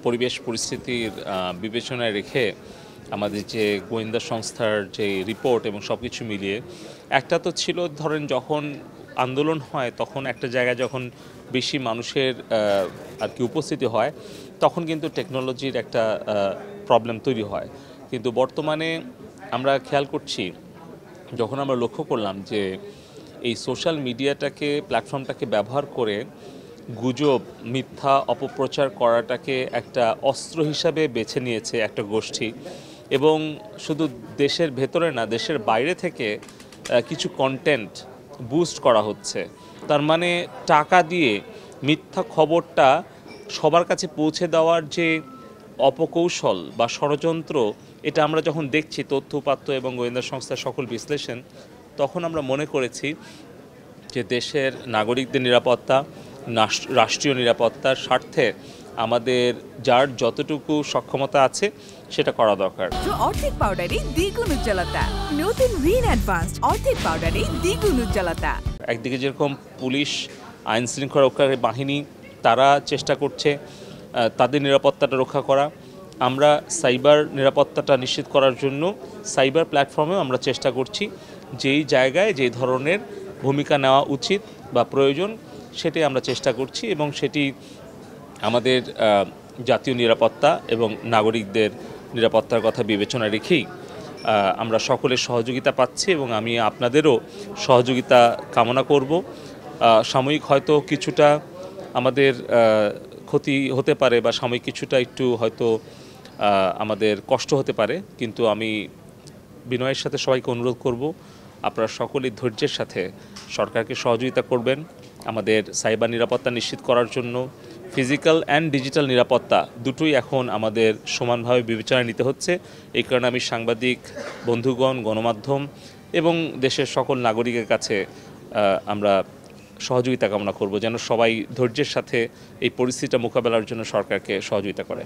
পরিবেশ পরিস্থিতির বিবেচনায় রেখে আমাদের যে গোয়েন্দা সংস্থার যে রিপোর্ট এবং সব কিছু মিলিয়ে একটা তো ছিল, ধরেন যখন আন্দোলন হয় তখন একটা জায়গায় যখন বেশি মানুষের আর কি উপস্থিতি হয় তখন কিন্তু টেকনোলজির একটা প্রবলেম তৈরি হয়। কিন্তু বর্তমানে আমরা খেয়াল করছি, যখন আমরা লক্ষ্য করলাম যে এই সোশ্যাল মিডিয়াটাকে প্ল্যাটফর্মটাকে ব্যবহার করে গুজব মিথ্যা অপপ্রচার করাটাকে একটা অস্ত্র হিসাবে বেছে নিয়েছে একটা গোষ্ঠী, এবং শুধু দেশের ভেতরে না দেশের বাইরে থেকে কিছু কন্টেন্ট বুস্ট করা হচ্ছে। তার মানে টাকা দিয়ে মিথ্যা খবরটা সবার কাছে পৌঁছে দেওয়ার যে অপকৌশল বা ষড়যন্ত্র, এটা আমরা যখন দেখছি তথ্য উপাত্ত এবং গোয়েন্দা সংস্থার সকল বিশ্লেষণ, তখন আমরা মনে করেছি যে দেশের নাগরিকদের নিরাপত্তা, রাষ্ট্রীয় নিরাপত্তার স্বার্থে আমাদের যার যতটুকু সক্ষমতা আছে সেটা করা দরকার। অর্ধেক পাউডারে দ্বিগুণ উজ্জ্বলতা, নতুন রিন অ্যাডভান্সড অর্ধেক পাউডারে দ্বিগুণ উজ্জ্বলতা। একদিকে যেরকম পুলিশ, আইন শৃঙ্খলা রক্ষাকারী বাহিনী তারা চেষ্টা করছে তাদের নিরাপত্তাটা রক্ষা করা, আমরা সাইবার নিরাপত্তাটা নিশ্চিত করার জন্য সাইবার প্ল্যাটফর্মেও আমরা চেষ্টা করছি যেই জায়গায় যেই ধরনের ভূমিকা নেওয়া উচিত বা প্রয়োজন সেটি আমরা চেষ্টা করছি, এবং সেটি আমাদের জাতীয় নিরাপত্তা এবং নাগরিকদের নিরাপত্তার কথা বিবেচনা রেখেই আমরা সকলের সহযোগিতা পাচ্ছি, এবং আমি আপনাদেরও সহযোগিতা কামনা করব। সাময়িক হয়তো কিছুটা আমাদের ক্ষতি হতে পারে বা সাময়িক কিছুটা একটু হয়তো আমাদের কষ্ট হতে পারে, কিন্তু আমি বিনয়ের সাথে সবাইকে অনুরোধ করব আপনারা সকলেই ধৈর্যের সাথে সরকারকে সহযোগিতা করবেন আমাদের সাইবার নিরাপত্তা নিশ্চিত করার জন্য। ফিজিক্যাল অ্যান্ড ডিজিটাল নিরাপত্তা দুটোই এখন আমাদের সমানভাবে বিবেচনায় নিতে হচ্ছে। এই কারণে আমি সাংবাদিক বন্ধুগণ, গণমাধ্যম এবং দেশের সকল নাগরিকের কাছে আমরা সহযোগিতা কামনা করব যেন সবাই ধৈর্যের সাথে এই পরিস্থিতিটা মোকাবেলার জন্য সরকারকে সহযোগিতা করে।